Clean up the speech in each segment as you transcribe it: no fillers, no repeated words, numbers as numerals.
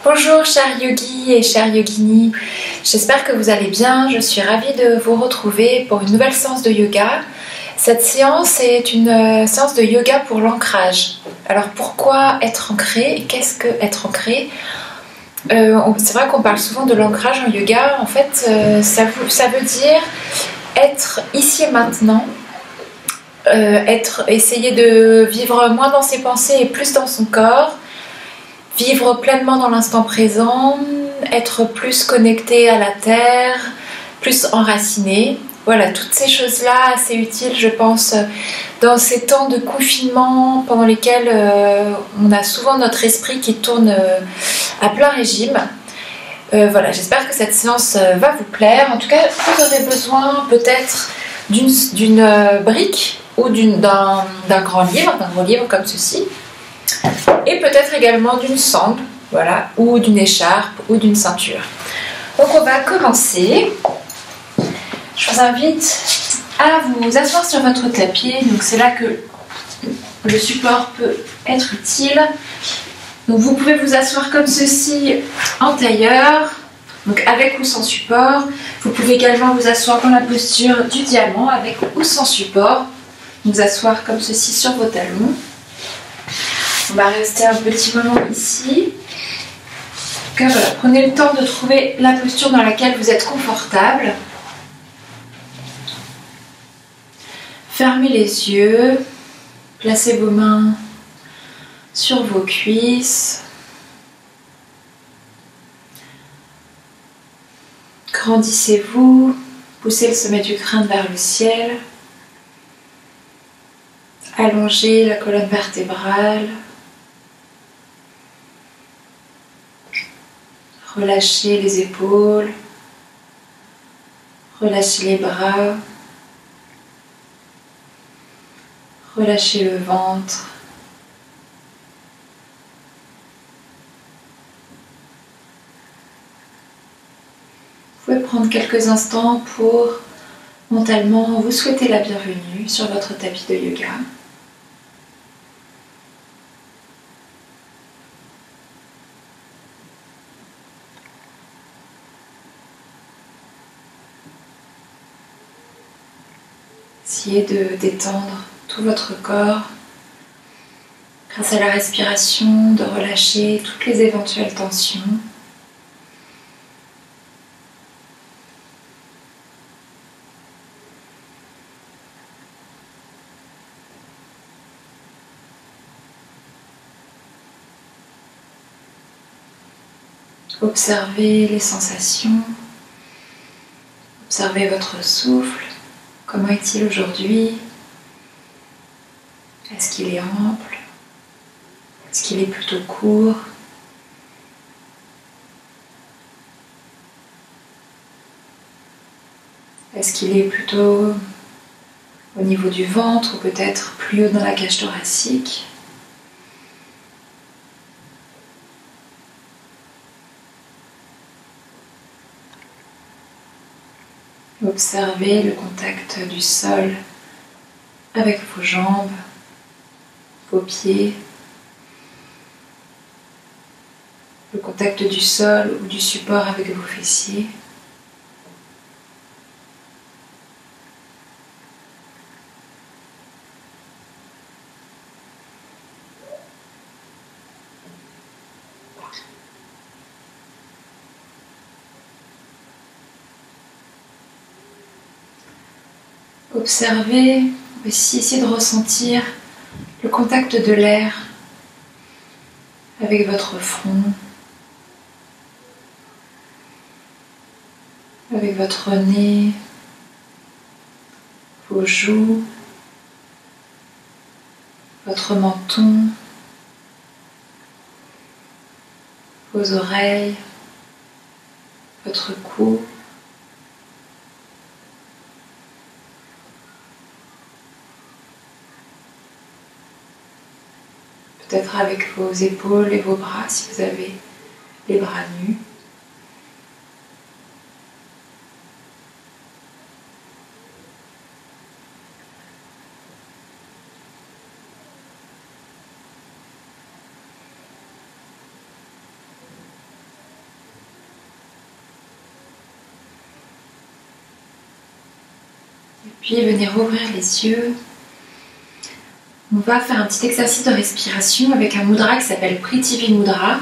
Bonjour chers yogis et chères yoginis, j'espère que vous allez bien. Je suis ravie de vous retrouver pour une nouvelle séance de yoga. Cette séance est une séance de yoga pour l'ancrage. Alors pourquoi être ancré? Qu'est-ce que être ancré? C'est vrai qu'on parle souvent de l'ancrage en yoga. En fait, ça veut dire être ici et maintenant, essayer de vivre moins dans ses pensées et plus dans son corps. Vivre pleinement dans l'instant présent, être plus connecté à la terre, plus enraciné. Voilà, toutes ces choses-là assez utiles, je pense, dans ces temps de confinement pendant lesquels on a souvent notre esprit qui tourne à plein régime. Voilà, j'espère que cette séance va vous plaire. En tout cas, vous aurez besoin peut-être d'une brique ou d'un gros livre comme ceci. Et peut-être également d'une sangle, voilà, ou d'une écharpe ou d'une ceinture. Donc on va commencer. Je vous invite à vous asseoir sur votre tapis. Donc c'est là que le support peut être utile. Donc vous pouvez vous asseoir comme ceci en tailleur, donc avec ou sans support. Vous pouvez également vous asseoir dans la posture du diamant avec ou sans support. Vous asseoir comme ceci sur vos talons. On va rester un petit moment ici. Donc, voilà, prenez le temps de trouver la posture dans laquelle vous êtes confortable. Fermez les yeux. Placez vos mains sur vos cuisses. Grandissez-vous. Poussez le sommet du crâne vers le ciel. Allongez la colonne vertébrale. Relâchez les épaules, relâchez les bras, relâchez le ventre. Vous pouvez prendre quelques instants pour mentalement vous souhaiter la bienvenue sur votre tapis de yoga. Essayez de détendre tout votre corps grâce à la respiration, de relâcher toutes les éventuelles tensions. Observez les sensations, observez votre souffle. Comment est-il aujourd'hui? Est-ce qu'il est ample? Est-ce qu'il est plutôt court? Est-ce qu'il est plutôt au niveau du ventre ou peut-être plus haut dans la cage thoracique? Observez le contact du sol avec vos jambes, vos pieds, le contact du sol ou du support avec vos fessiers. Observez aussi, essayez de ressentir le contact de l'air avec votre front, avec votre nez, vos joues, votre menton, vos oreilles, votre cou. Peut-être avec vos épaules et vos bras si vous avez les bras nus. Puis venez rouvrir les yeux. On va faire un petit exercice de respiration avec un mudra qui s'appelle Prithvi Mudra.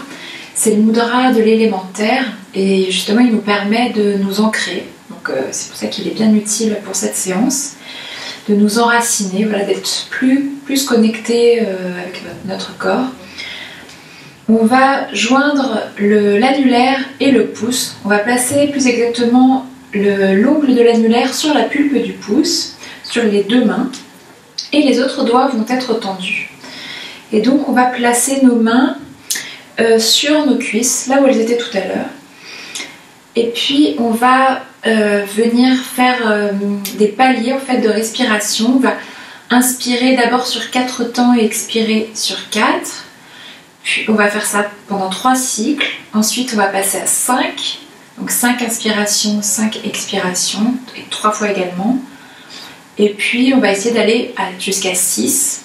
C'est le mudra de l'élémentaire et justement il nous permet de nous ancrer. Donc c'est pour ça qu'il est bien utile pour cette séance, de nous enraciner, voilà, d'être plus connecté avec notre corps. On va joindre l'annulaire et le pouce. On va placer plus exactement l'ongle de l'annulaire sur la pulpe du pouce, sur les deux mains, et les autres doigts vont être tendus. Et donc on va placer nos mains sur nos cuisses, là où elles étaient tout à l'heure. Et puis on va venir faire des paliers en fait, de respiration. On va inspirer d'abord sur 4 temps et expirer sur 4. Puis on va faire ça pendant 3 cycles. Ensuite on va passer à 5. Donc 5 inspirations, 5 expirations, et 3 fois également. Et puis on va essayer d'aller jusqu'à 6.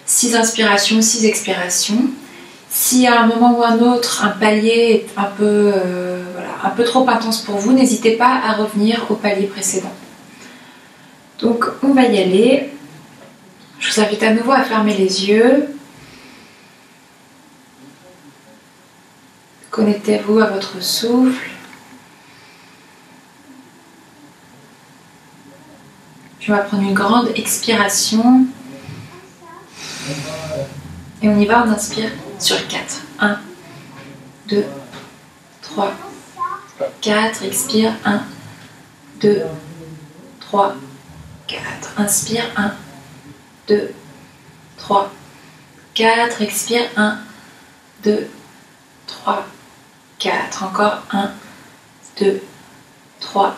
6 inspirations, 6 expirations. Si à un moment ou un autre, un palier est un peu trop intense pour vous, n'hésitez pas à revenir au palier précédent. Donc on va y aller. Je vous invite à nouveau à fermer les yeux. Connectez-vous à votre souffle. Puis on va prendre une grande expiration. Et on y va, on inspire sur 4. 1, 2, 3, 4. Expire. 1, 2, 3, 4. Inspire. 1, 2, 3, 4. Expire. 1, 2, 3, 4. Encore 1, 2, 3,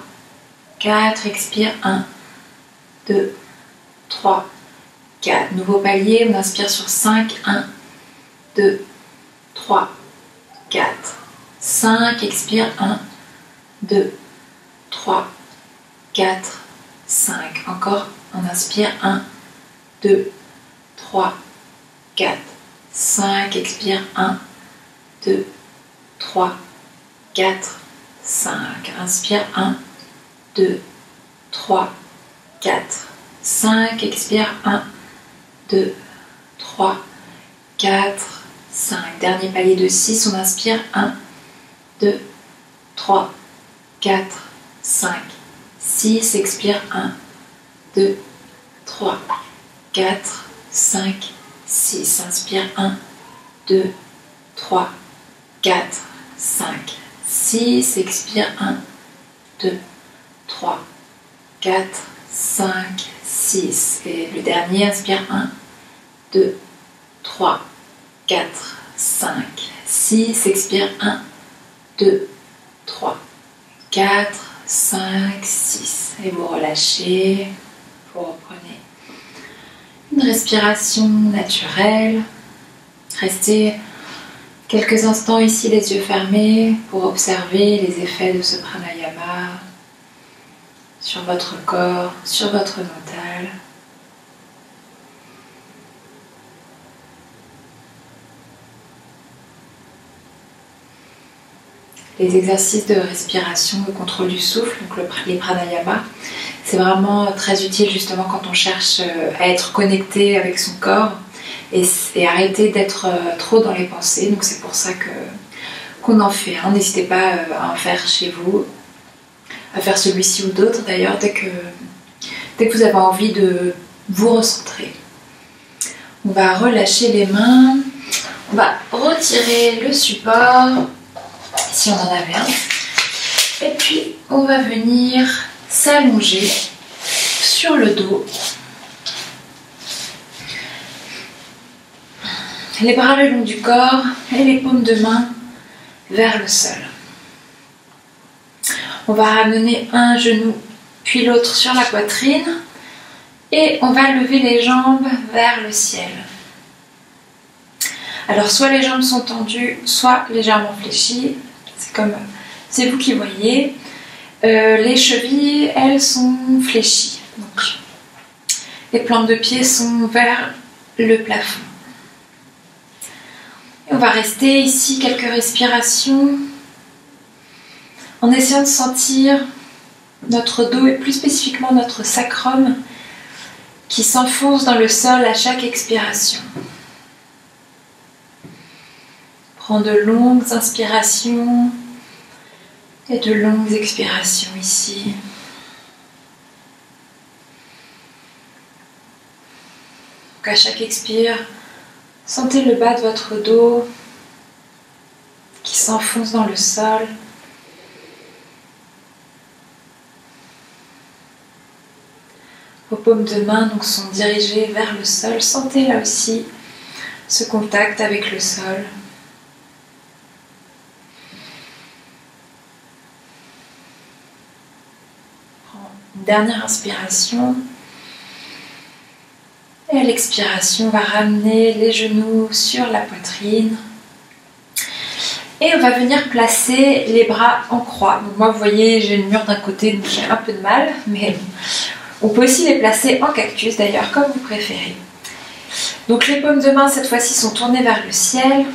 4. Expire. 1, 2, 3, 4. Nouveau palier, on inspire sur 5. 1, 2, 3, 4, 5. Expire. 1, 2, 3, 4, 5. Encore, on inspire. 1, 2, 3, 4, 5. Expire. 1, 2, 3, 4, 5. Inspire. 1, 2, 3, 4, 5. Expire. 1, 2, 3, 4, 5. Dernier palier de 6. On inspire. 1, 2, 3, 4, 5, 6. Expire. 1, 2, 3, 4, 5, 6. Inspire. 1, 2, 3, 4, 5, 6. Expire. 1, 2, 3, 4, 5, 6. Et le dernier, inspire. 1, 2, 3, 4, 5, 6. Expire. 1, 2, 3, 4, 5, 6. Et vous relâchez. Vous reprenez une respiration naturelle. Restez quelques instants ici les yeux fermés pour observer les effets de ce pranayama sur votre corps, sur votre mental. Les exercices de respiration, le contrôle du souffle, donc les pranayamas, c'est vraiment très utile justement quand on cherche à être connecté avec son corps et arrêter d'être trop dans les pensées. Donc c'est pour ça qu'on en fait. N'hésitez pas à en faire chez vous, à faire celui-ci ou d'autres d'ailleurs, dès que vous avez envie de vous recentrer. On va relâcher les mains, on va retirer le support, si on en avait un, et puis on va venir s'allonger sur le dos. Les bras le long du corps et les paumes de main vers le sol. On va ramener un genou puis l'autre sur la poitrine et on va lever les jambes vers le ciel. Alors soit les jambes sont tendues, soit légèrement fléchies, c'est vous qui voyez. Les chevilles, elles sont fléchies. Donc, les plantes de pied sont vers le plafond. Et on va rester ici quelques respirations en essayant de sentir notre dos et plus spécifiquement notre sacrum qui s'enfonce dans le sol à chaque expiration. Prends de longues inspirations et de longues expirations ici. Donc à chaque expire, sentez le bas de votre dos qui s'enfonce dans le sol. Vos paumes de main donc sont dirigées vers le sol. Sentez là aussi ce contact avec le sol. Prends une dernière inspiration. Et à l'expiration, on va ramener les genoux sur la poitrine. Et on va venir placer les bras en croix. Donc moi, vous voyez, j'ai le mur d'un côté, donc j'ai un peu de mal, mais on peut aussi les placer en cactus d'ailleurs, comme vous préférez. Donc les paumes de main, cette fois-ci, sont tournées vers le ciel.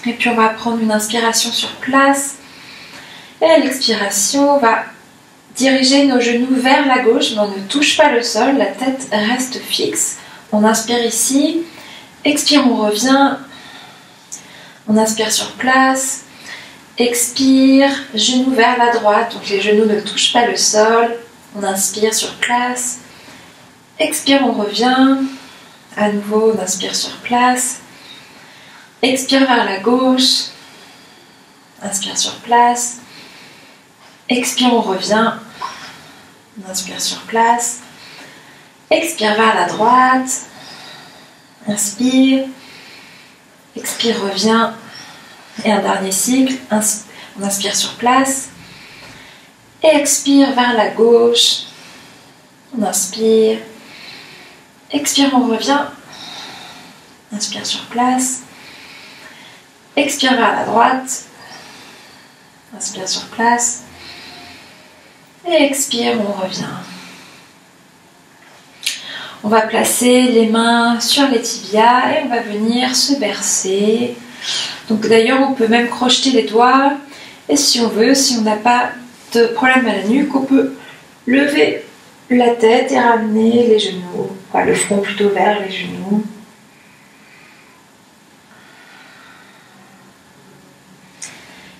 Et puis on va prendre une inspiration sur place. Et à l'expiration, on va diriger nos genoux vers la gauche, mais on ne touche pas le sol, la tête reste fixe. On inspire ici, expire, on revient. On inspire sur place, expire, genoux vers la droite, donc les genoux ne touchent pas le sol. On inspire sur place, expire, on revient. À nouveau, on inspire sur place, expire vers la gauche, inspire sur place, expire, on revient. On inspire sur place, expire vers la droite, inspire. Expire, revient. Et un dernier cycle. On inspire sur place. Et expire vers la gauche. On inspire. Expire, on revient. Inspire sur place. Expire vers la droite. Inspire sur place. Et expire, on revient. On va placer les mains sur les tibias et on va venir se bercer. Donc d'ailleurs, on peut même crocheter les doigts. Et si on veut, si on n'a pas de problème à la nuque, on peut lever la tête et ramener les genoux. Enfin, le front plutôt vers les genoux.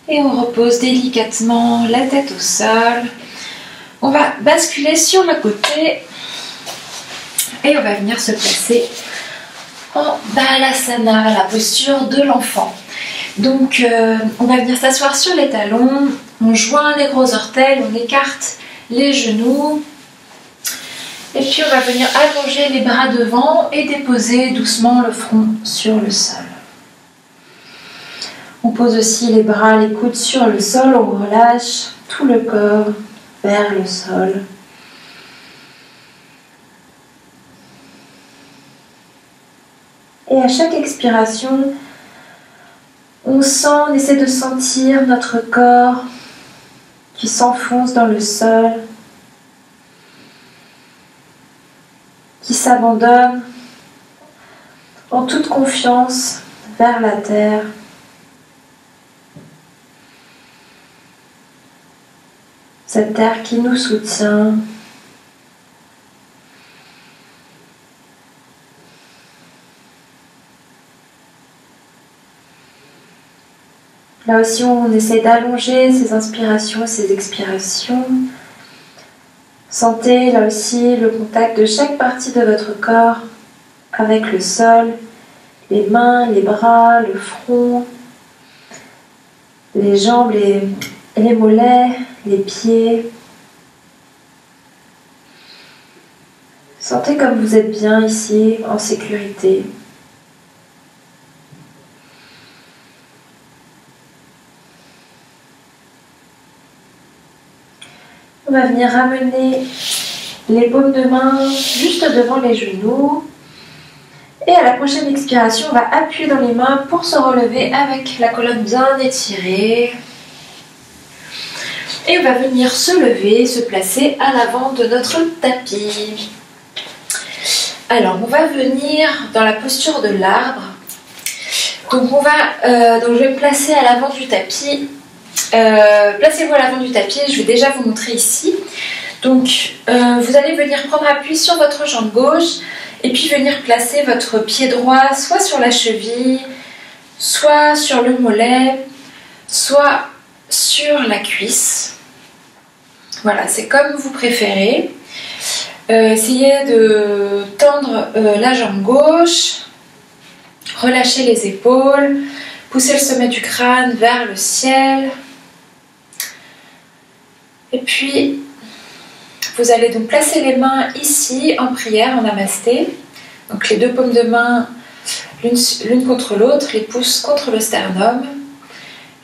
Et on repose délicatement la tête au sol. On va basculer sur le côté. Et on va venir se placer en Balasana, la posture de l'enfant. Donc on va venir s'asseoir sur les talons, on joint les gros orteils, on écarte les genoux. Et puis on va venir allonger les bras devant et déposer doucement le front sur le sol. On pose aussi les bras, les coudes sur le sol, on relâche tout le corps vers le sol. Et à chaque expiration, on essaie de sentir notre corps qui s'enfonce dans le sol, qui s'abandonne en toute confiance vers la terre. Cette terre qui nous soutient. Là aussi, on essaie d'allonger ses inspirations et ses expirations. Sentez là aussi le contact de chaque partie de votre corps avec le sol, les mains, les bras, le front, les jambes, les mollets, les pieds. Sentez comme vous êtes bien ici, en sécurité. On va venir ramener les paumes de main juste devant les genoux. Et à la prochaine expiration, on va appuyer dans les mains pour se relever avec la colonne bien étirée. Et on va venir se lever, se placer à l'avant de notre tapis. Alors, on va venir dans la posture de l'arbre. Donc, je vais me placer à l'avant du tapis placez-vous à l'avant du tapis, je vais déjà vous montrer ici. Donc vous allez venir prendre appui sur votre jambe gauche et puis venir placer votre pied droit soit sur la cheville, soit sur le mollet, soit sur la cuisse. Voilà, c'est comme vous préférez. Essayez de tendre la jambe gauche, relâchez les épaules, poussez le sommet du crâne vers le ciel. Et puis, vous allez donc placer les mains ici en prière, en namasté. Donc les deux paumes de main l'une contre l'autre, les pouces contre le sternum.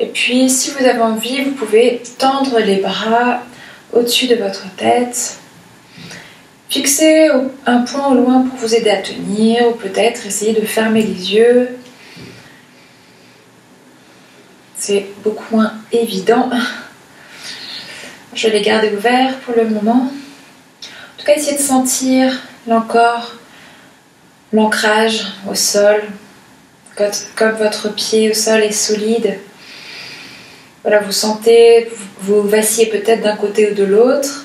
Et puis, si vous avez envie, vous pouvez tendre les bras au-dessus de votre tête. Fixez un point au loin pour vous aider à tenir, ou peut-être essayer de fermer les yeux. C'est beaucoup moins évident. Je vais les garder ouverts pour le moment. En tout cas, essayez de sentir là encore l'ancrage au sol, comme votre pied au sol est solide. Voilà, vous sentez, vous vacillez peut-être d'un côté ou de l'autre.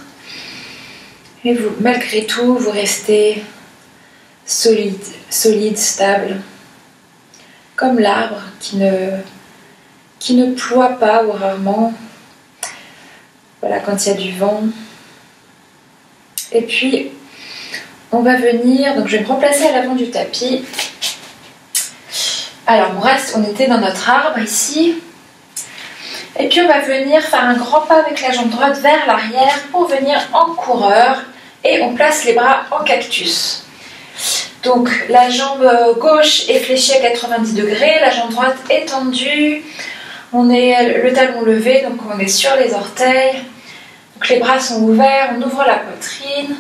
Et vous, malgré tout, vous restez solide, stable. Comme l'arbre qui ne ploie pas ou rarement. Voilà, quand il y a du vent. Et puis, on va venir, donc je vais me replacer à l'avant du tapis. Alors, on était dans notre arbre ici. Et puis, on va venir faire un grand pas avec la jambe droite vers l'arrière pour venir en coureur. Et on place les bras en cactus. Donc, la jambe gauche est fléchie à 90 degrés, la jambe droite est tendue. On est le talon levé, donc on est sur les orteils. Donc les bras sont ouverts, on ouvre la poitrine.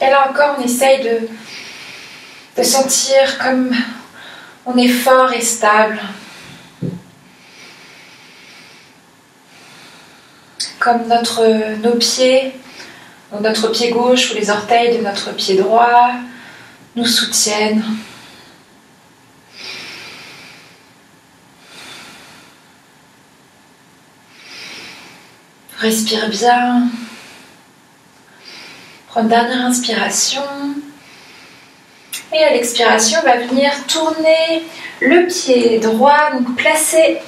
Et là encore, on essaye de sentir comme on est fort et stable. Comme nos pieds, donc notre pied gauche ou les orteils de notre pied droit nous soutiennent. Respire bien. Prends une dernière inspiration. Et à l'expiration, on va venir tourner le pied droit, donc placer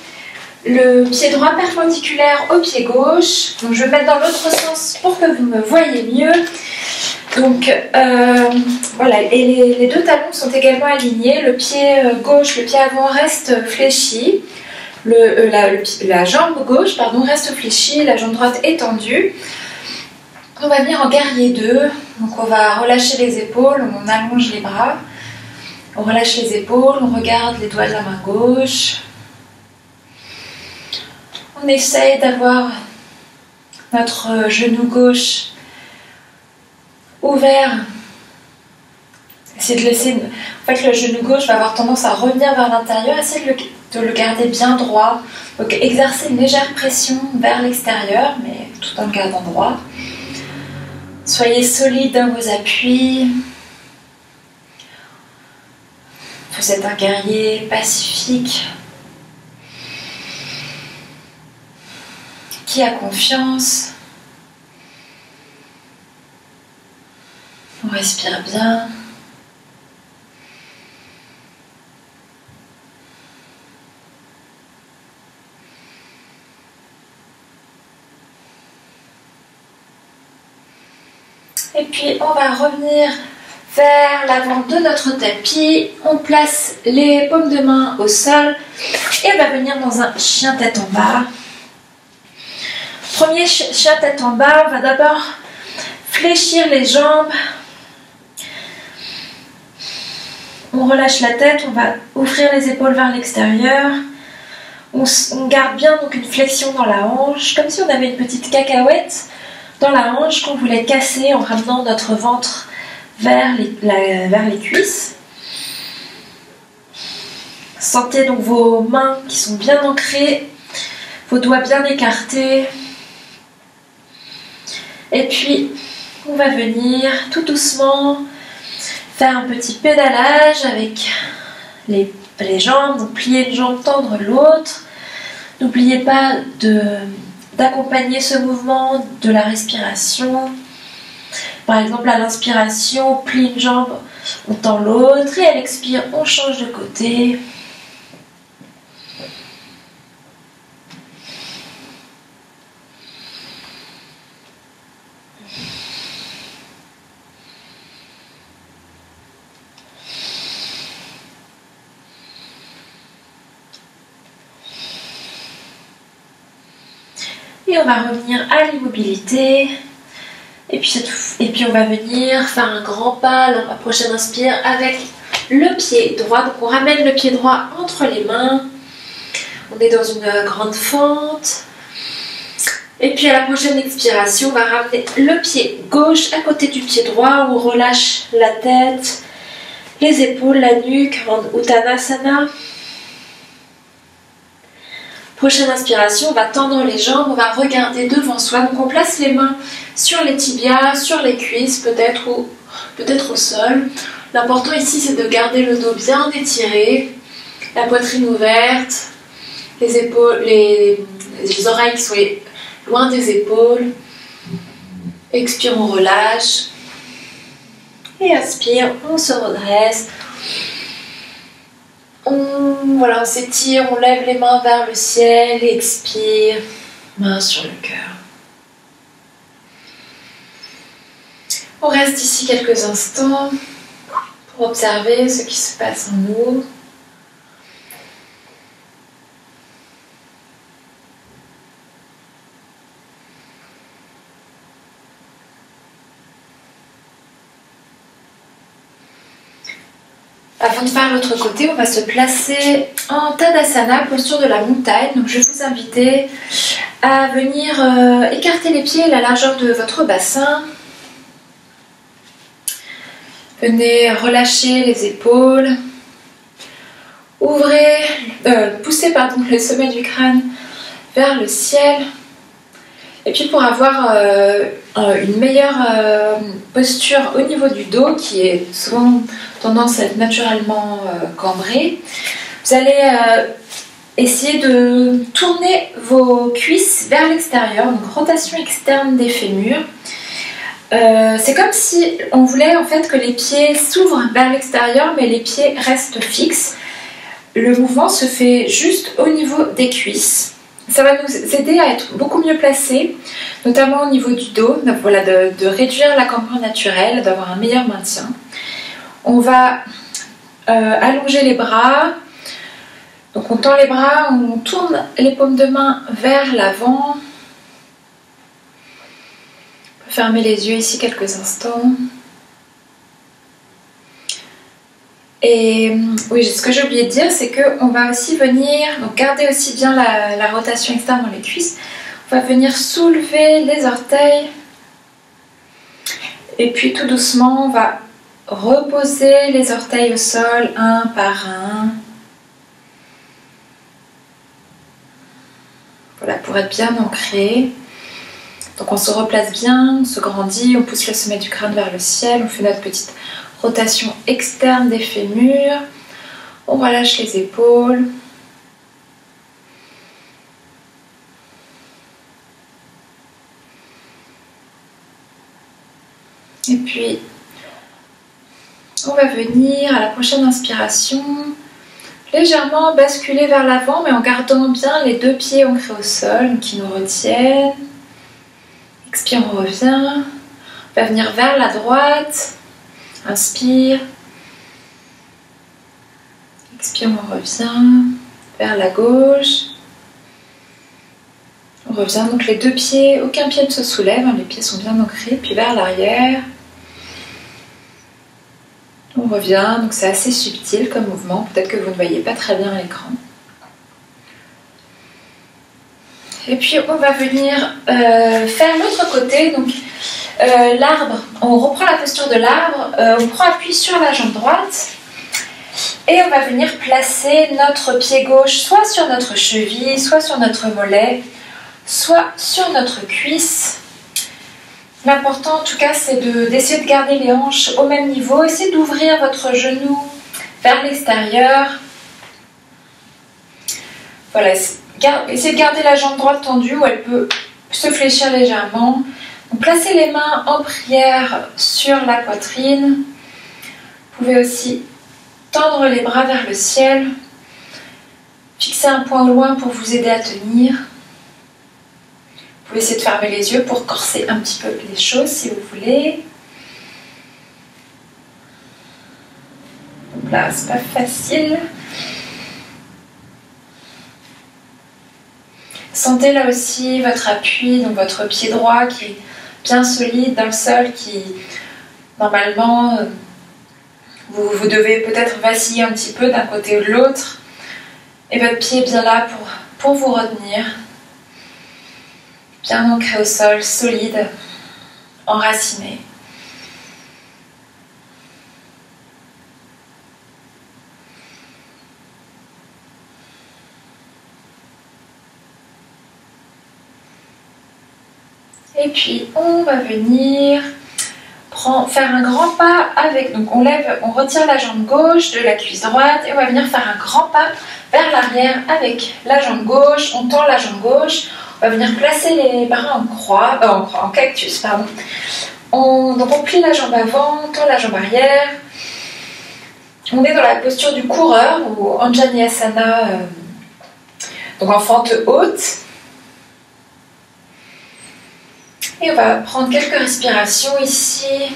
le pied droit perpendiculaire au pied gauche. Donc je vais me mettre dans l'autre sens pour que vous me voyez mieux. Donc voilà, et les deux talons sont également alignés. Le pied gauche, le pied avant reste fléchi. La jambe gauche reste fléchie, la jambe droite est tendue. On va venir en guerrier 2. Donc on va relâcher les épaules, on allonge les bras. On relâche les épaules, on regarde les doigts de la main gauche. On essaye d'avoir notre genou gauche ouvert. Essayez de laisser... En fait, le genou gauche va avoir tendance à revenir vers l'intérieur. Essayez de le garder bien droit. Donc, exercez une légère pression vers l'extérieur, mais tout en le gardant droit. Soyez solide dans vos appuis. Vous êtes un guerrier pacifique qui a confiance. On respire bien. Et puis on va revenir vers l'avant de notre tapis. On place les paumes de main au sol et on va venir dans un chien tête en bas. Premier chien tête en bas, on va d'abord fléchir les jambes. On relâche la tête, on va ouvrir les épaules vers l'extérieur. On garde bien donc une flexion dans la hanche, comme si on avait une petite cacahuète dans la hanche qu'on voulait casser en ramenant notre ventre vers les cuisses. Sentez donc vos mains qui sont bien ancrées, vos doigts bien écartés. Et puis, on va venir tout doucement faire un petit pédalage avec les jambes, donc plier une jambe, tendre l'autre. N'oubliez pas d'accompagner ce mouvement de la respiration. Par exemple, à l'inspiration, on plie une jambe, on tend l'autre et à l'expire, on change de côté. Et on va revenir à l'immobilité. Et puis on va venir faire un grand pas dans la prochaine inspire avec le pied droit. Donc on ramène le pied droit entre les mains. On est dans une grande fente. Et puis à la prochaine expiration, on va ramener le pied gauche à côté du pied droit. On relâche la tête, les épaules, la nuque en Uttanasana. Prochaine inspiration, on va tendre les jambes, on va regarder devant soi. Donc on place les mains sur les tibias, sur les cuisses peut-être ou peut-être au sol. L'important ici c'est de garder le dos bien étiré, la poitrine ouverte, les épaules, les oreilles qui sont loin des épaules. Expire, on relâche. Et inspire, on se redresse. On s'étire, on lève les mains vers le ciel, expire, main sur le cœur. On reste ici quelques instants pour observer ce qui se passe en nous. Avant de faire l'autre côté, on va se placer en Tadasana, posture de la montagne. Donc je vais vous inviter à venir écarter les pieds à la largeur de votre bassin. Venez relâcher les épaules. Poussez le sommet du crâne vers le ciel. Et puis pour avoir une meilleure posture au niveau du dos, qui est souvent tendance à être naturellement cambré, vous allez essayer de tourner vos cuisses vers l'extérieur, donc rotation externe des fémurs. C'est comme si on voulait en fait que les pieds s'ouvrent vers l'extérieur, mais les pieds restent fixes. Le mouvement se fait juste au niveau des cuisses. Ça va nous aider à être beaucoup mieux placés, notamment au niveau du dos, donc voilà, de réduire la cambrure naturelle, d'avoir un meilleur maintien. On va allonger les bras, donc on tend les bras, on tourne les paumes de main vers l'avant. On peut fermer les yeux ici quelques instants. Et oui, ce que j'ai oublié de dire, c'est qu'on va aussi venir, donc garder aussi bien la rotation externe dans les cuisses. On va venir soulever les orteils. Et puis tout doucement, on va reposer les orteils au sol, un par un. Voilà, pour être bien ancré. Donc on se replace bien, on se grandit, on pousse le sommet du crâne vers le ciel, on fait notre petite rotation externe des fémurs, on relâche les épaules. Et puis, on va venir à la prochaine inspiration, légèrement basculer vers l'avant, mais en gardant bien les deux pieds ancrés au sol, qui nous retiennent. Expire, on revient. On va venir vers la droite. Inspire. Expire, on revient vers la gauche. On revient donc les deux pieds, aucun pied ne se soulève, les pieds sont bien ancrés, puis vers l'arrière. On revient, donc c'est assez subtil comme mouvement, peut-être que vous ne voyez pas très bien à l'écran. Et puis on va venir faire l'autre côté, donc l'arbre, on reprend la posture de l'arbre, on prend appui sur la jambe droite et on va venir placer notre pied gauche soit sur notre cheville, soit sur notre mollet, soit sur notre cuisse. L'important en tout cas c'est d'essayer de garder les hanches au même niveau, essayez d'ouvrir votre genou vers l'extérieur. Voilà, essayez de garder la jambe droite tendue où elle peut se fléchir légèrement. Donc, placez les mains en prière sur la poitrine. Vous pouvez aussi tendre les bras vers le ciel. Fixez un point au loin pour vous aider à tenir. Vous pouvez essayer de fermer les yeux pour corser un petit peu les choses si vous voulez. Donc là, c'est pas facile. Sentez là aussi votre appui, donc votre pied droit qui est bien solide dans le sol, qui normalement vous devez peut-être vaciller un petit peu d'un côté ou de l'autre, et votre pied est bien là pour vous retenir, bien ancré au sol, solide, enraciné. Et puis on va venir faire un grand pas avec, donc on retire la jambe gauche de la cuisse droite et on va venir faire un grand pas vers l'arrière avec la jambe gauche. On tend la jambe gauche, on va venir placer les bras en croix, en cactus, pardon. Donc on plie la jambe avant, on tend la jambe arrière. On est dans la posture du coureur ou Anjaneyasana, donc en fente haute. Et on va prendre quelques respirations ici.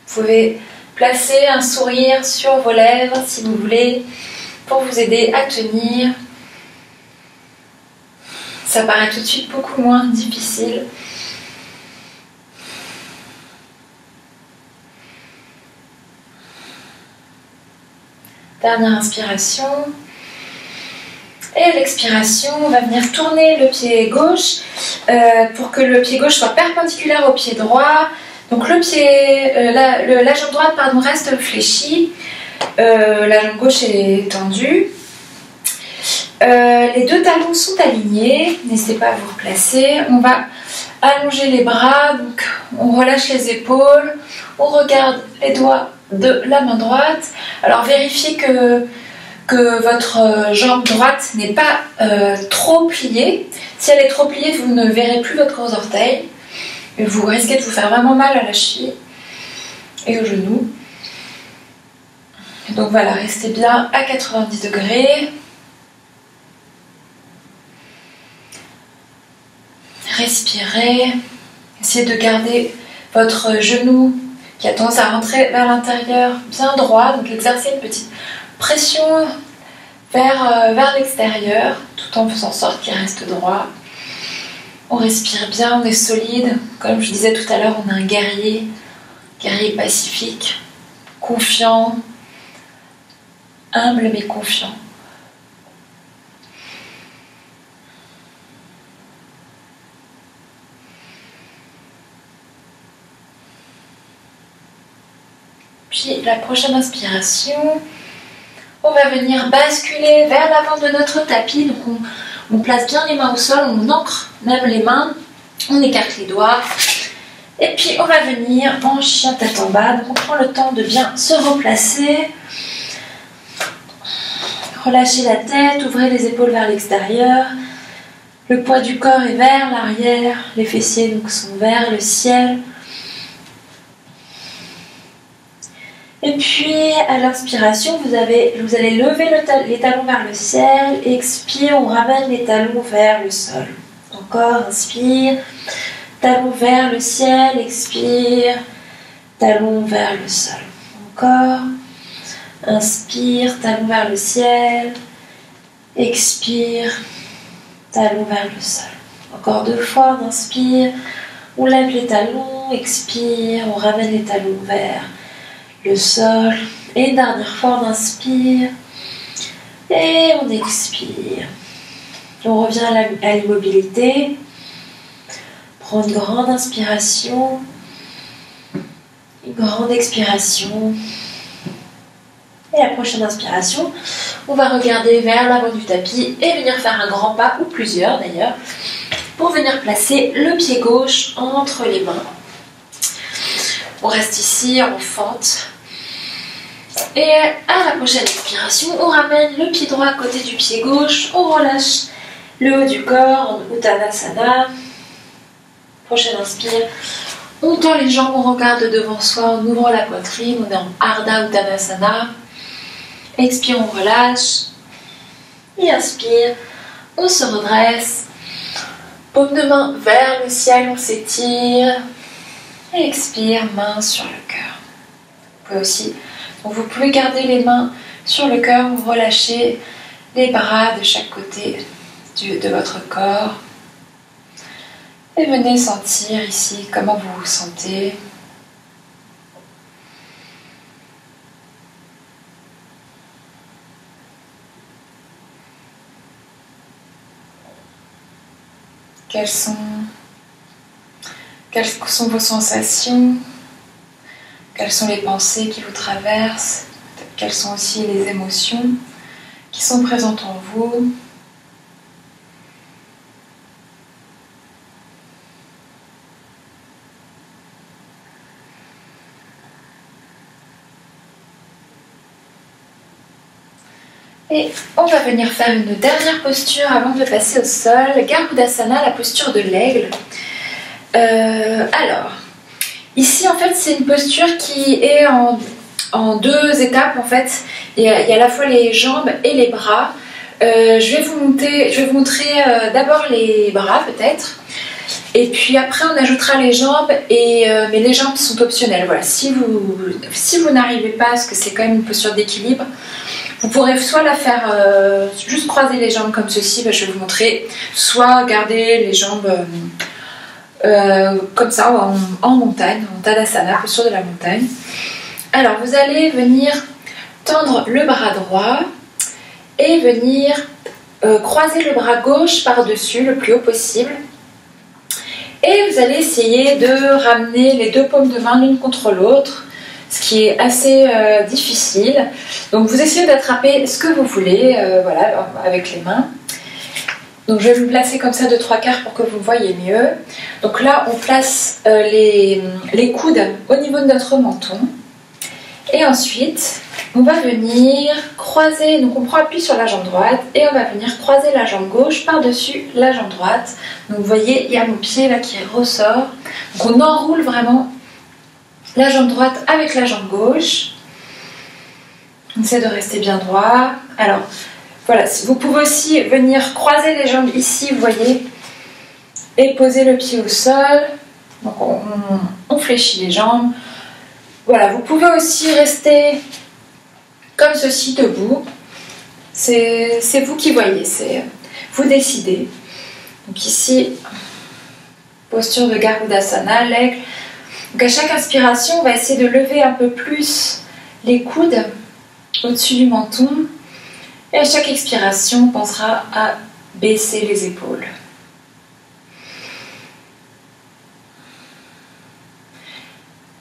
Vous pouvez placer un sourire sur vos lèvres si vous voulez, pour vous aider à tenir. Ça paraît tout de suite beaucoup moins difficile. Dernière inspiration. Et à l'expiration, on va venir tourner le pied gauche pour que le pied gauche soit perpendiculaire au pied droit. Donc la jambe droite reste fléchie, la jambe gauche est tendue. Les deux talons sont alignés, n'hésitez pas à vous replacer. On va allonger les bras, donc on relâche les épaules, on regarde les doigts de la main droite. Alors vérifiez que votre jambe droite n'est pas trop pliée. Si elle est trop pliée, vous ne verrez plus votre gros orteil. Et vous risquez de vous faire vraiment mal à la cheville et au genou. Donc voilà, restez bien à 90 degrés. Respirez. Essayez de garder votre genou qui a tendance à rentrer vers l'intérieur bien droit. Donc exercez une petite pression vers l'extérieur tout en faisant en sorte qu'il reste droit. On respire bien, on est solide. Comme je disais tout à l'heure, on est un guerrier pacifique, confiant, humble mais confiant. Puis la prochaine inspiration, on va venir basculer vers l'avant de notre tapis. Donc on place bien les mains au sol, on ancre même les mains, on écarte les doigts. Et puis on va venir en chien tête en bas. Donc on prend le temps de bien se replacer. Relâchez la tête, ouvrez les épaules vers l'extérieur. Le poids du corps est vers l'arrière, les fessiers donc sont vers le ciel. Et puis à l'inspiration, vous allez lever les talons vers le ciel. Expire, on ramène les talons vers le sol. Encore, inspire, talons vers le ciel, expire, talons vers le sol. Encore, inspire, talons vers le ciel, expire, talons vers le sol. Encore deux fois, on inspire, on lève les talons, expire, on ramène les talons vers le sol. Et une dernière fois, on inspire et on expire. On revient à l'immobilité. Prends une grande inspiration, une grande expiration. Et la prochaine inspiration, on va regarder vers l'avant du tapis et venir faire un grand pas, ou plusieurs d'ailleurs, pour venir placer le pied gauche entre les mains. On reste ici, on fente. Et à la prochaine expiration, on ramène le pied droit à côté du pied gauche, on relâche le haut du corps en Uttanasana. Prochaine inspire, on tend les jambes, on regarde devant soi en ouvrant la poitrine, on est en Ardha Uttanasana. Expire, on relâche. Et inspire, on se redresse. Paume de main vers le ciel, on s'étire. Et expire, main sur le cœur. Vous pouvez garder les mains sur le cœur, vous relâchez les bras de chaque côté de votre corps. Et venez sentir ici comment vous vous sentez. Quelles sont vos sensations? Quelles sont les pensées qui vous traversent? Quelles sont aussi les émotions qui sont présentes en vous? Et on va venir faire une dernière posture avant de passer au sol. Garudasana, la posture de l'aigle. Alors, ici en fait c'est une posture qui est en deux étapes en fait. Il y a à la fois les jambes et les bras. Je vais vous montrer d'abord les bras peut-être. Et puis après on ajoutera les jambes, mais les jambes sont optionnelles. Voilà, si vous n'arrivez pas, parce que c'est quand même une posture d'équilibre, vous pourrez soit la faire juste croiser les jambes comme ceci, je vais vous montrer, soit garder les jambes comme ça en montagne, en Tadasana, posture de la montagne. Alors vous allez venir tendre le bras droit et venir croiser le bras gauche par-dessus le plus haut possible. Et vous allez essayer de ramener les deux paumes de main l'une contre l'autre, ce qui est assez difficile. Donc vous essayez d'attraper ce que vous voulez, voilà, avec les mains. Donc je vais vous placer comme ça de 3/4 pour que vous voyez mieux. Donc là on place les coudes au niveau de notre menton. Et ensuite on va venir croiser, donc on prend appui sur la jambe droite et on va venir croiser la jambe gauche par-dessus la jambe droite. Donc vous voyez, il y a mon pied là qui ressort. Donc on enroule vraiment la jambe droite avec la jambe gauche. On essaie de rester bien droit. Alors voilà, vous pouvez aussi venir croiser les jambes ici, vous voyez, et poser le pied au sol. Donc on fléchit les jambes. Voilà, vous pouvez aussi rester comme ceci debout. C'est vous qui voyez, vous décidez. Donc ici, posture de Garudasana, l'aigle. Donc à chaque inspiration, on va essayer de lever un peu plus les coudes au-dessus du menton. Et à chaque expiration, on pensera à baisser les épaules.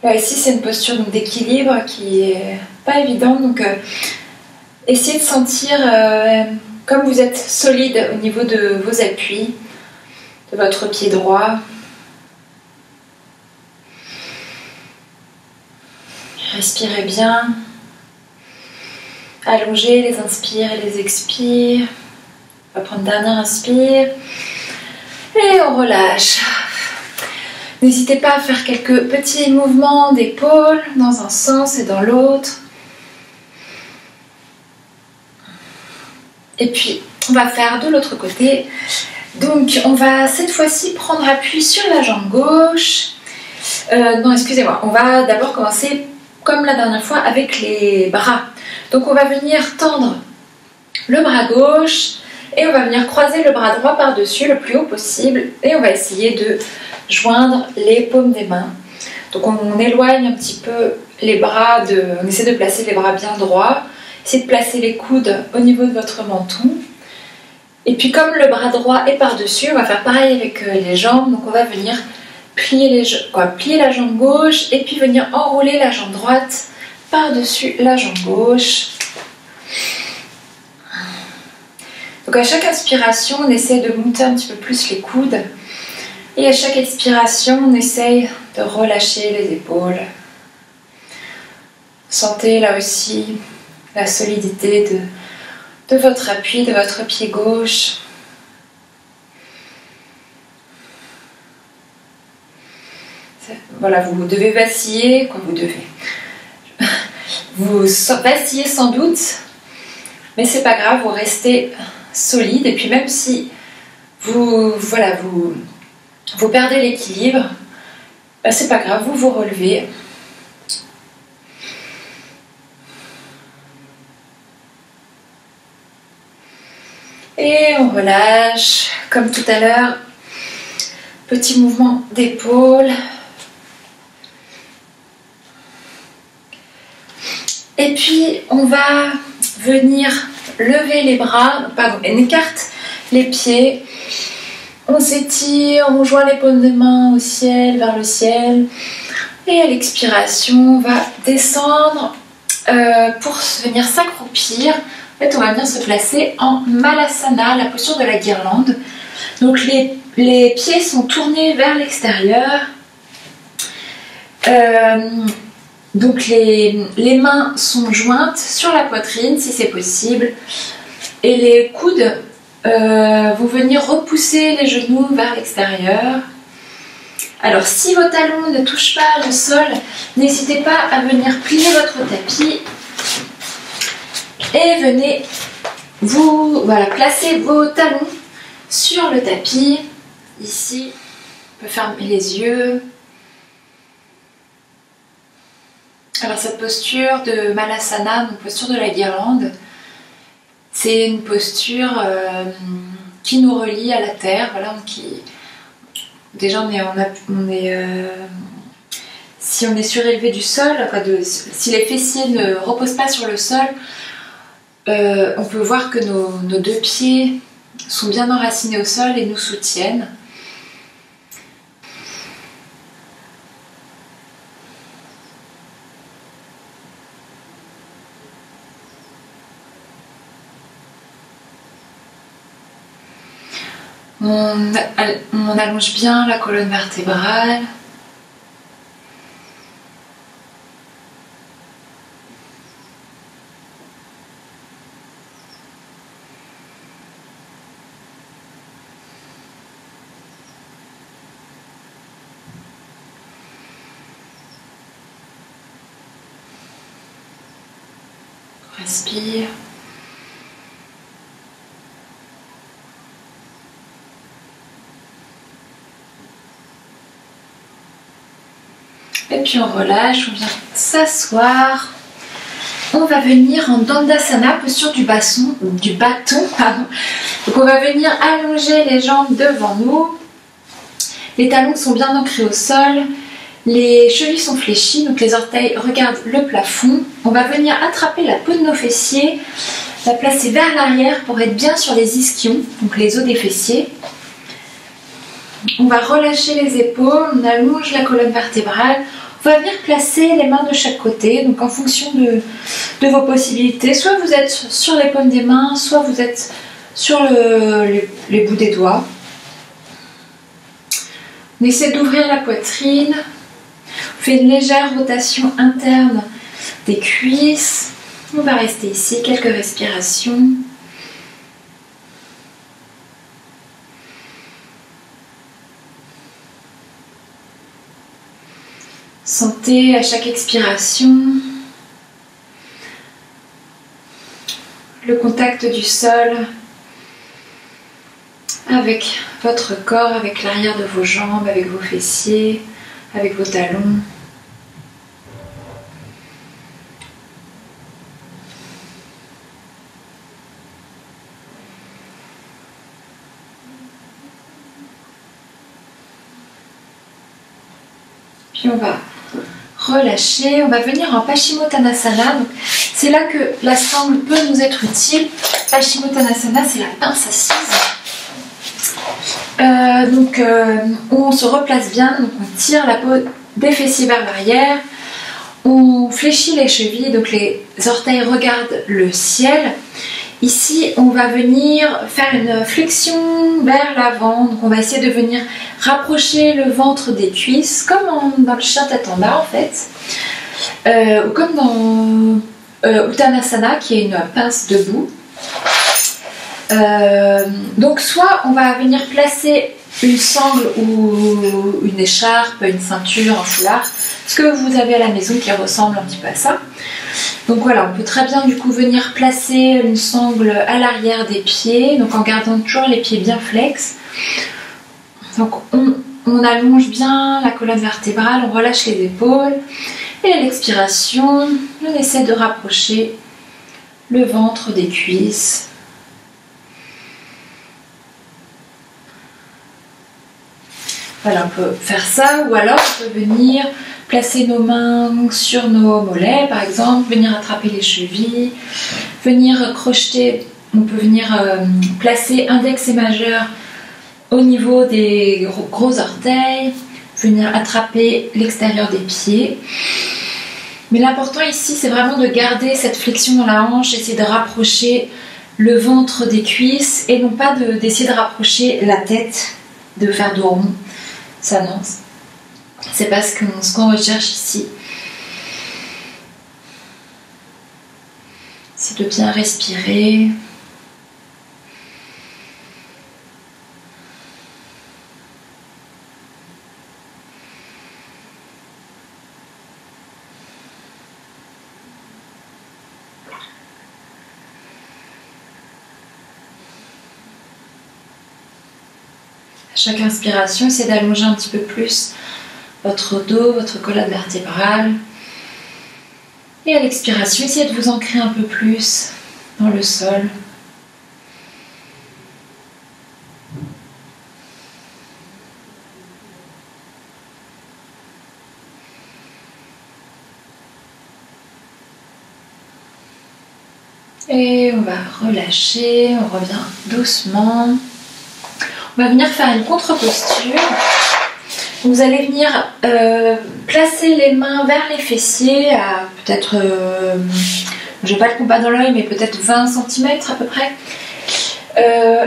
Là, ici, c'est une posture d'équilibre qui est pas évidente. Donc, essayez de sentir comme vous êtes solide au niveau de vos appuis, de votre pied droit. Respirez bien. Allongez les inspires et les expires. On va prendre une dernière inspire. Et on relâche. N'hésitez pas à faire quelques petits mouvements d'épaules dans un sens et dans l'autre. Et puis, on va faire de l'autre côté. Donc, on va cette fois-ci prendre appui sur la jambe gauche. Non, excusez-moi. On va d'abord commencer comme la dernière fois avec les bras. Donc, on va venir tendre le bras gauche et on va venir croiser le bras droit par-dessus le plus haut possible. Et on va essayer de joindre les paumes des mains. Donc on éloigne un petit peu les bras, on essaie de placer les bras bien droits, essayez de placer les coudes au niveau de votre menton. Et puis comme le bras droit est par-dessus, on va faire pareil avec les jambes. Donc on va venir plier la jambe gauche et puis venir enrouler la jambe droite par-dessus la jambe gauche. Donc à chaque inspiration, on essaie de monter un petit peu plus les coudes. Et à chaque expiration, on essaye de relâcher les épaules. Sentez là aussi la solidité de votre appui, de votre pied gauche. Voilà, vous devez vaciller, quoi, vous vacillez sans doute, mais c'est pas grave, vous restez solide. Et puis même si vous perdez l'équilibre, ben c'est pas grave, vous vous relevez. Et on relâche, comme tout à l'heure, petit mouvement d'épaule. Et puis on va venir lever les bras, pardon, on écarte les pieds, on s'étire, on joint les paumes de main au ciel, vers le ciel. Et à l'expiration, on va descendre pour venir s'accroupir. En fait, on va venir se placer en Malasana, la posture de la guirlande. Donc les pieds sont tournés vers l'extérieur. Donc les mains sont jointes sur la poitrine si c'est possible. Et les coudes vont venir repousser les genoux vers l'extérieur. Alors si vos talons ne touchent pas le sol, n'hésitez pas à venir plier votre tapis. Et venez placer vos talons sur le tapis. Ici, on peut fermer les yeux. Alors cette posture de Malasana, donc posture de la guirlande, c'est une posture qui nous relie à la terre. Voilà, déjà si on est surélevé du sol, si les fessiers ne reposent pas sur le sol, on peut voir que nos deux pieds sont bien enracinés au sol et nous soutiennent. On allonge bien la colonne vertébrale. Respire. Et puis on relâche, on vient s'asseoir. On va venir en Dandasana, posture du bâton. Donc on va venir allonger les jambes devant nous. Les talons sont bien ancrés au sol. Les chevilles sont fléchies, donc les orteils regardent le plafond. On va venir attraper la peau de nos fessiers, la placer vers l'arrière pour être bien sur les ischions, donc les os des fessiers. On va relâcher les épaules, on allonge la colonne vertébrale. On va venir placer les mains de chaque côté, donc en fonction de vos possibilités. Soit vous êtes sur les paumes des mains, soit vous êtes sur les bouts des doigts. On essaie d'ouvrir la poitrine. On fait une légère rotation interne des cuisses. On va rester ici, quelques respirations. Sentez à chaque expiration le contact du sol avec votre corps, avec l'arrière de vos jambes, avec vos fessiers, avec vos talons. Puis on va relâcher, on va venir en Paschimottanasana. C'est là que la sangle peut nous être utile. Paschimottanasana, c'est la pince assise. On se replace bien, donc on tire la peau des fessiers vers l'arrière, on fléchit les chevilles, donc les orteils regardent le ciel. Ici, on va venir faire une flexion vers l'avant, donc on va essayer de venir rapprocher le ventre des cuisses, comme dans le chien tête en bas en fait. Ou comme dans Uttanasana, qui est une pince debout. Donc soit on va venir placer une sangle ou une écharpe, une ceinture, un foulard, ce que vous avez à la maison qui ressemble un petit peu à ça. Donc voilà, on peut très bien du coup venir placer une sangle à l'arrière des pieds, donc en gardant toujours les pieds bien flex. Donc on allonge bien la colonne vertébrale, on relâche les épaules et à l'expiration, on essaie de rapprocher le ventre des cuisses. Voilà, on peut faire ça ou alors on peut venir placer nos mains sur nos mollets par exemple, venir attraper les chevilles, venir crocheter, on peut venir placer index et majeur au niveau des gros orteils, venir attraper l'extérieur des pieds. Mais l'important ici c'est vraiment de garder cette flexion dans la hanche, essayer de rapprocher le ventre des cuisses et non pas d'essayer de rapprocher la tête, de faire dos rond. Ça non, c'est pas ce qu'on recherche ici. C'est de bien respirer. À chaque inspiration, essayez d'allonger un petit peu plus votre dos, votre colonne vertébrale. Et à l'expiration, essayez de vous ancrer un peu plus dans le sol. Et on va relâcher, on revient doucement. On va venir faire une contre-posture. Vous allez venir placer les mains vers les fessiers à peut-être, je n'ai pas le compas dans l'œil, mais peut-être 20 cm à peu près.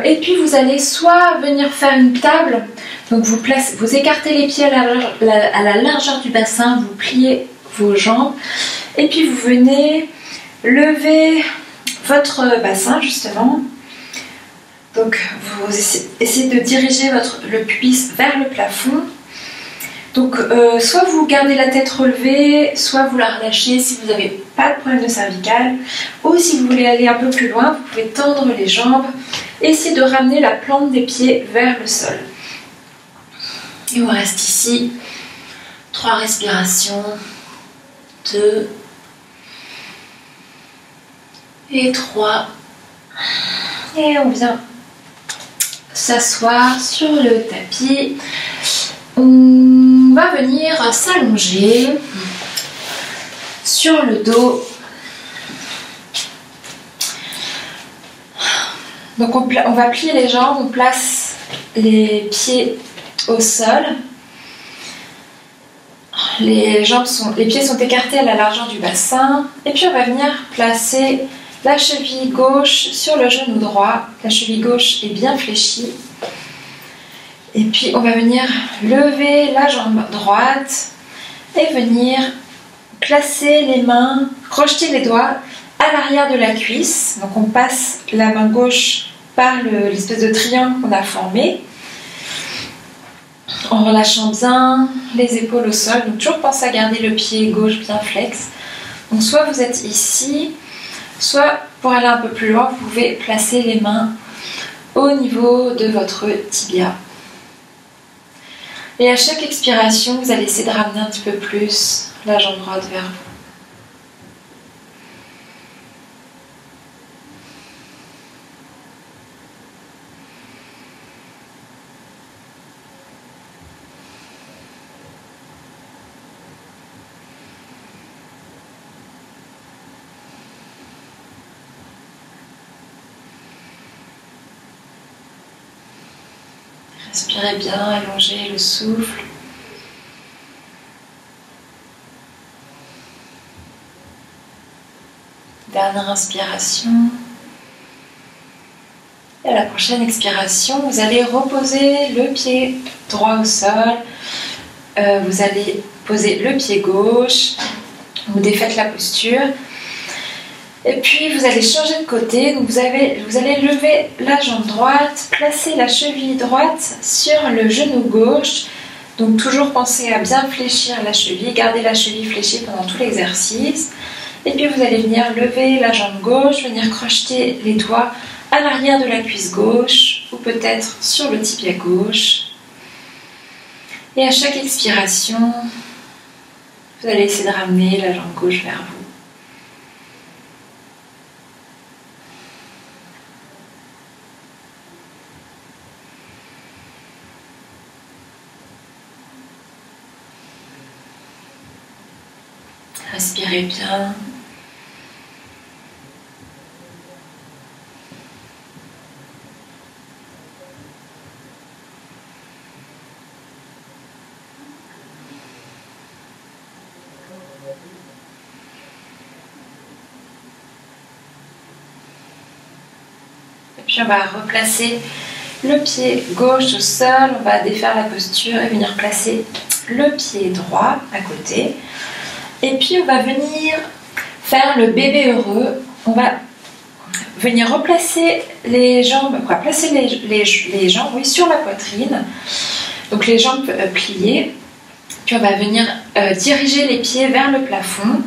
Et puis vous allez soit venir faire une table, donc vous écartez les pieds à la largeur du bassin, vous pliez vos jambes, et puis vous venez lever votre bassin justement. Donc vous essayez de diriger le pubis vers le plafond. Donc soit vous gardez la tête relevée, soit vous la relâchez si vous n'avez pas de problème de cervical. Ou si vous voulez aller un peu plus loin, vous pouvez tendre les jambes. Essayez de ramener la plante des pieds vers le sol. Et on reste ici. 3 respirations. 2. Et 3. Et on vient s'asseoir sur le tapis. On va venir s'allonger sur le dos. Donc on va plier les jambes, on place les pieds au sol. Les pieds sont écartés à la largeur du bassin. Et puis on va venir placer la cheville gauche sur le genou droit. La cheville gauche est bien fléchie. Et puis on va venir lever la jambe droite et venir placer les mains, crocheter les doigts à l'arrière de la cuisse. Donc on passe la main gauche par l'espèce de triangle qu'on a formé, en relâchant bien les épaules au sol. Donc toujours pensez à garder le pied gauche bien flex. Donc soit vous êtes ici, soit pour aller un peu plus loin, vous pouvez placer les mains au niveau de votre tibia. Et à chaque expiration, vous allez essayer de ramener un petit peu plus la jambe droite vers vous. Respirez bien, allongez le souffle. Dernière inspiration. Et à la prochaine expiration, vous allez reposer le pied droit au sol. Vous allez poser le pied gauche. Vous défaites la posture. Et puis vous allez changer de côté. Donc vous allez lever la jambe droite, placer la cheville droite sur le genou gauche. Donc toujours pensez à bien fléchir la cheville, garder la cheville fléchie pendant tout l'exercice. Et puis vous allez venir lever la jambe gauche, venir crocheter les doigts à l'arrière de la cuisse gauche ou peut-être sur le tibia gauche. Et à chaque expiration, vous allez essayer de ramener la jambe gauche vers vous. Respirez bien. Et puis on va replacer le pied gauche au sol, on va défaire la posture et venir placer le pied droit à côté. Et puis on va venir faire le bébé heureux. On va venir replacer les jambes, placer les jambes oui, sur la poitrine. Donc les jambes pliées. Puis on va venir diriger les pieds vers le plafond.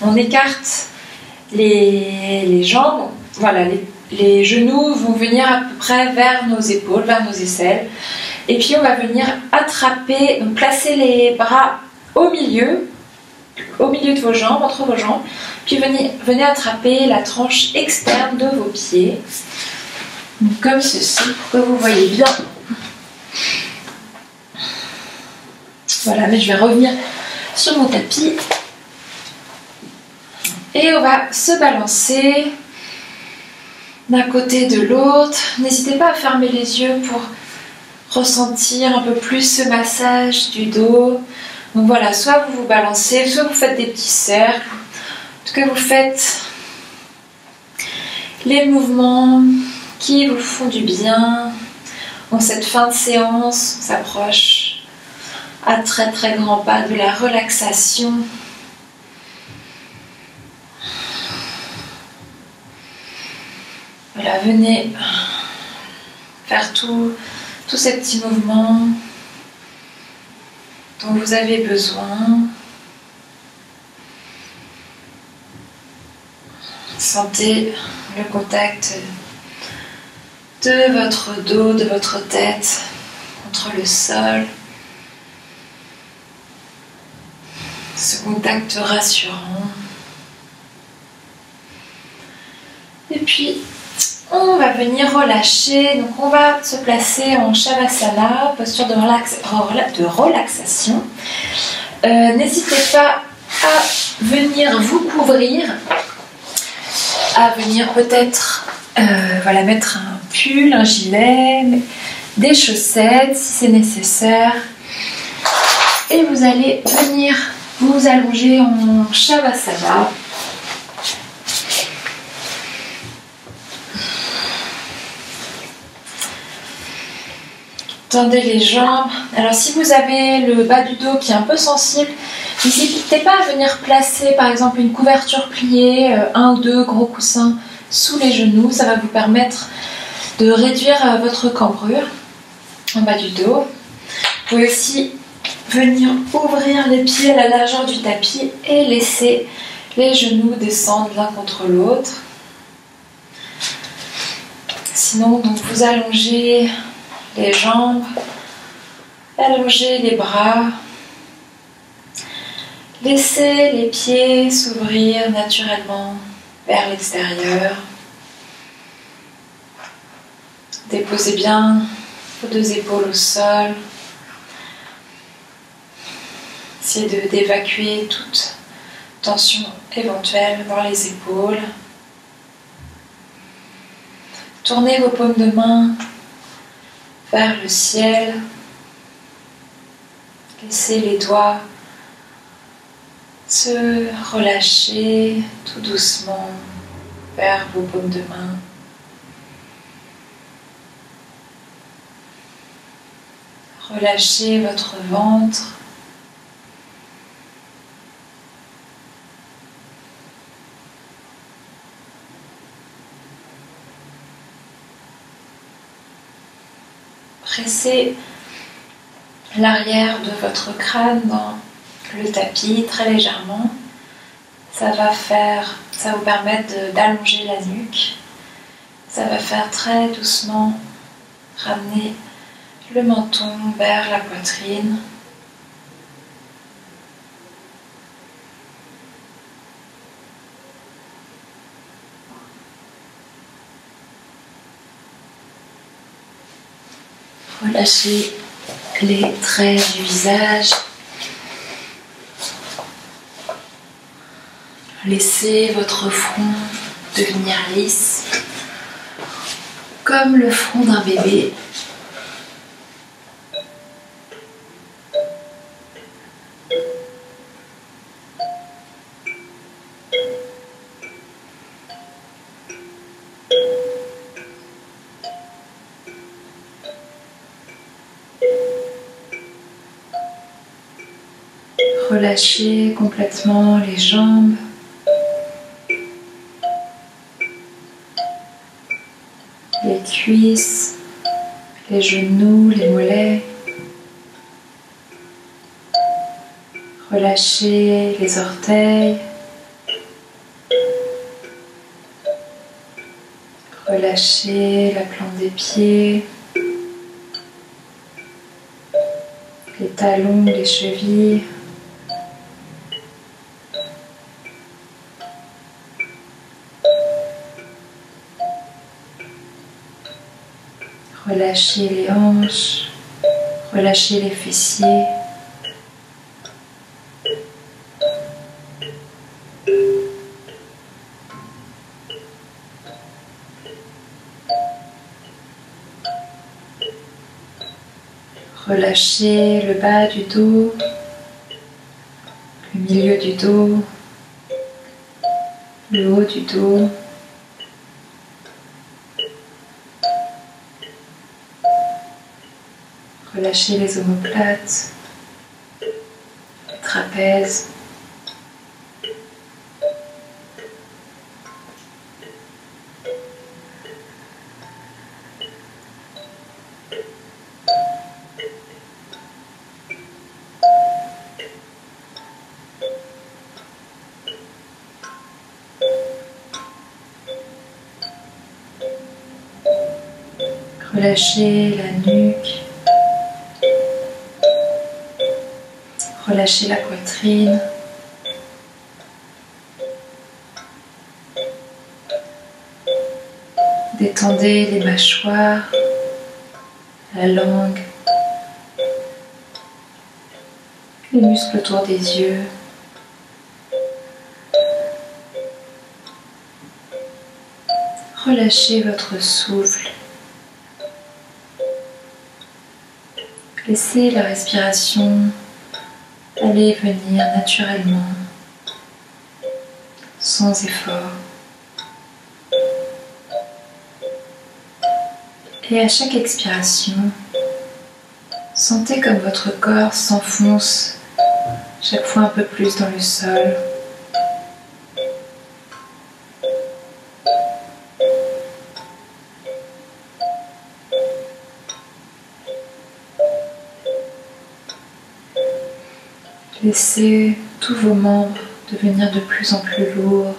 On écarte les jambes. Voilà, les genoux vont venir à peu près vers nos épaules, vers nos aisselles. Et puis on va venir attraper, donc placer les bras au milieu de vos jambes, entre vos jambes, puis venez attraper la tranche externe de vos pieds, donc comme ceci, pour que vous voyez bien. Voilà, mais je vais revenir sur mon tapis et on va se balancer d'un côté de l'autre. N'hésitez pas à fermer les yeux pour ressentir un peu plus ce massage du dos. Donc voilà, soit vous vous balancez, soit vous faites des petits cercles. En tout cas, vous faites les mouvements qui vous font du bien. En cette fin de séance, on s'approche à très très grands pas de la relaxation. Voilà, venez faire tous ces petits mouvements dont vous avez besoin. Sentez le contact de votre dos, de votre tête contre le sol. Ce contact rassurant. Et puis, on va venir relâcher. Donc, on va se placer en Shavasana, posture de relaxation. N'hésitez pas à venir vous couvrir, à venir peut-être mettre un pull, un gilet, des chaussettes si c'est nécessaire. Et vous allez venir vous allonger en Shavasana. Tendez les jambes. Alors si vous avez le bas du dos qui est un peu sensible, n'hésitez pas à venir placer par exemple une couverture pliée, un ou deux gros coussins sous les genoux. Ça va vous permettre de réduire votre cambrure en bas du dos. Vous pouvez aussi venir ouvrir les pieds à la largeur du tapis et laisser les genoux descendre l'un contre l'autre. Sinon, donc, vous allongez les jambes, allongez les bras, laissez les pieds s'ouvrir naturellement vers l'extérieur. Déposez bien vos deux épaules au sol. Essayez d'évacuer toute tension éventuelle dans les épaules. Tournez vos paumes de main vers le ciel. Laissez les doigts se relâcher tout doucement vers vos paumes de main. Relâchez votre ventre. pressez l'arrière de votre crâne dans le tapis très légèrement. Ça va vous permettre d'allonger la nuque. Ça va faire très doucement ramener le menton vers la poitrine. Relâchez les traits du visage. Laissez votre front devenir lisse, comme le front d'un bébé. Relâchez complètement les jambes. Les cuisses, les genoux, les mollets. Relâchez les orteils. Relâchez la plante des pieds. Les talons, les chevilles. Relâchez les hanches, relâchez les fessiers. Relâchez le bas du dos, le milieu du dos, le haut du dos. Relâchez les omoplates, les trapèzes. Relâchez la nuque. Relâchez la poitrine. Détendez les mâchoires, la langue, les muscles autour des yeux. Relâchez votre souffle. Laissez la respiration aller et venir naturellement, sans effort. Et à chaque expiration, sentez comme votre corps s'enfonce chaque fois un peu plus dans le sol. Laissez tous vos membres devenir de plus en plus lourds.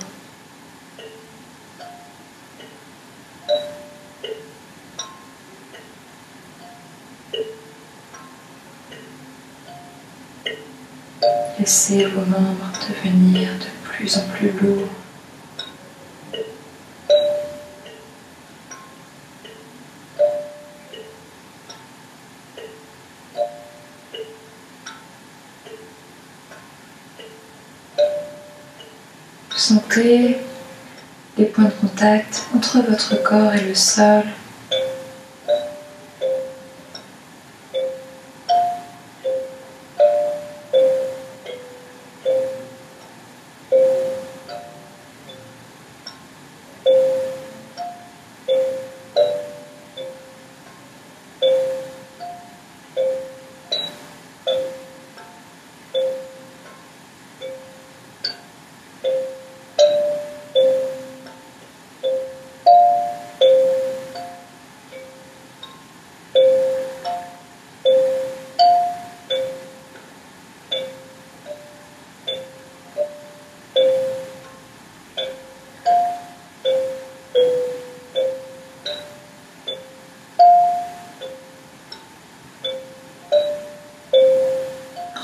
Laissez vos membres devenir de plus en plus lourds. Sentez les points de contact entre votre corps et le sol.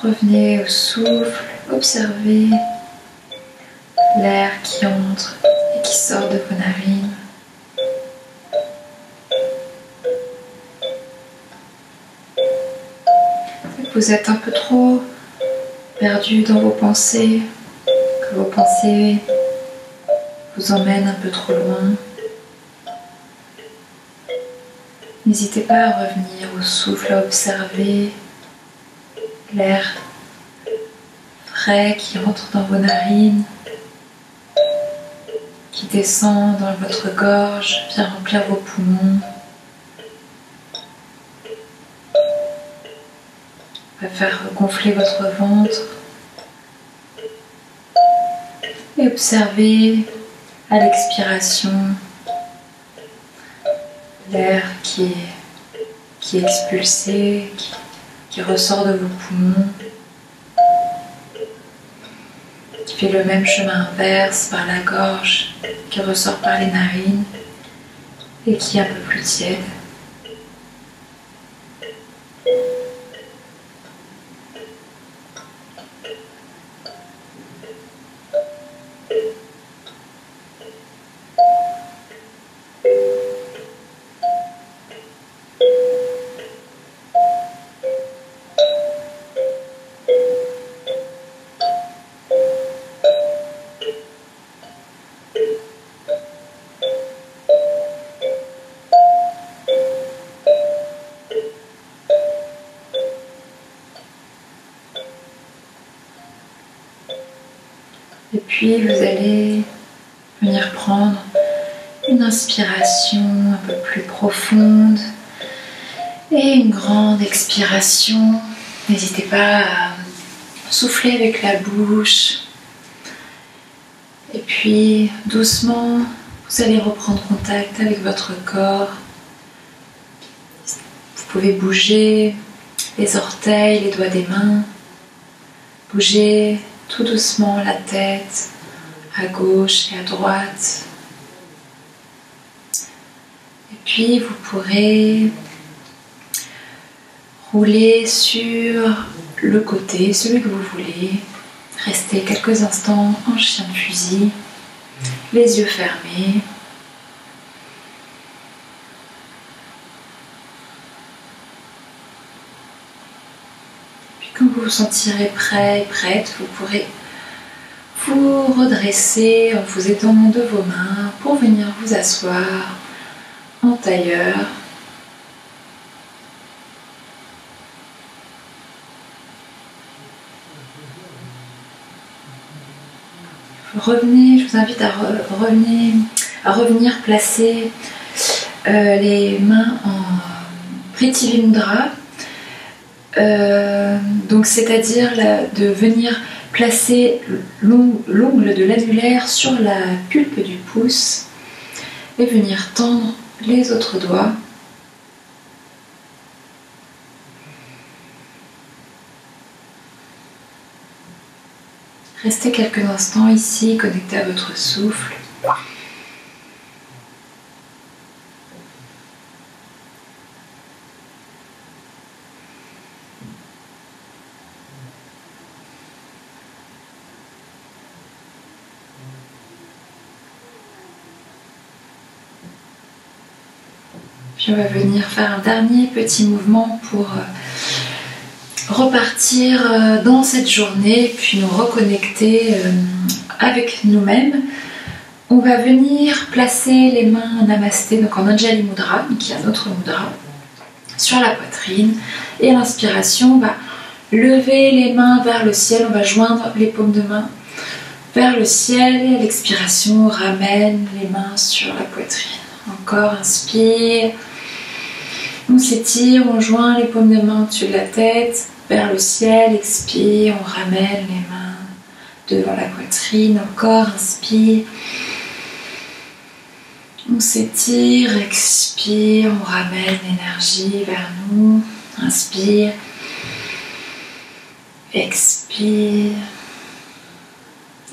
Revenez au souffle, observez l'air qui entre et qui sort de vos narines. Vous êtes un peu trop perdu dans vos pensées, que vos pensées vous emmènent un peu trop loin. N'hésitez pas à revenir au souffle, à observer l'air frais qui entre dans vos narines, qui descend dans votre gorge, vient remplir vos poumons. Va faire gonfler votre ventre. Et observez à l'expiration l'air qui est expulsé, qui ressort de vos poumons, qui fait le même chemin inverse par la gorge, qui ressort par les narines et qui est un peu plus tiède. Et puis vous allez venir prendre une inspiration un peu plus profonde et une grande expiration. N'hésitez pas à souffler avec la bouche. Et puis doucement, vous allez reprendre contact avec votre corps. Vous pouvez bouger les orteils, les doigts des mains. Bougez tout doucement la tête à gauche et à droite. Et puis vous pourrez rouler sur le côté, celui que vous voulez. Restez quelques instants en chien de fusil, les yeux fermés. Quand vous vous sentirez prêt et prête, vous pourrez vous redresser en vous aidant de vos mains pour venir vous asseoir en tailleur. Revenez, je vous invite à revenir placer les mains en Prithvi Mudra. Donc c'est-à-dire de venir placer l'ongle de l'annulaire sur la pulpe du pouce et venir tendre les autres doigts. Restez quelques instants ici, connectés à votre souffle. Puis on va venir faire un dernier petit mouvement pour repartir dans cette journée, puis nous reconnecter avec nous-mêmes. On va venir placer les mains en Namasté, donc en Anjali Mudra, qui est un autre mudra, sur la poitrine. Et à l'inspiration, on va lever les mains vers le ciel, on va joindre les paumes de main vers le ciel. Et à l'expiration, on ramène les mains sur la poitrine. Encore, inspire. On s'étire, on joint les paumes de main au-dessus de la tête, vers le ciel, expire, on ramène les mains devant la poitrine, encore, inspire. On s'étire, expire, on ramène l'énergie vers nous, inspire, expire.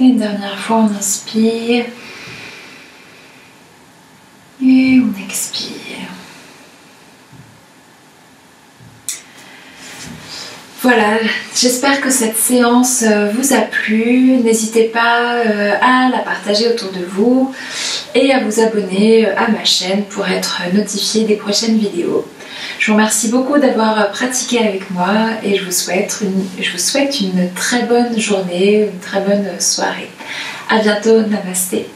Et une dernière fois, on inspire et on expire. Voilà, j'espère que cette séance vous a plu. N'hésitez pas à la partager autour de vous et à vous abonner à ma chaîne pour être notifié des prochaines vidéos. Je vous remercie beaucoup d'avoir pratiqué avec moi et je vous souhaite une très bonne journée, une très bonne soirée. À bientôt, namasté.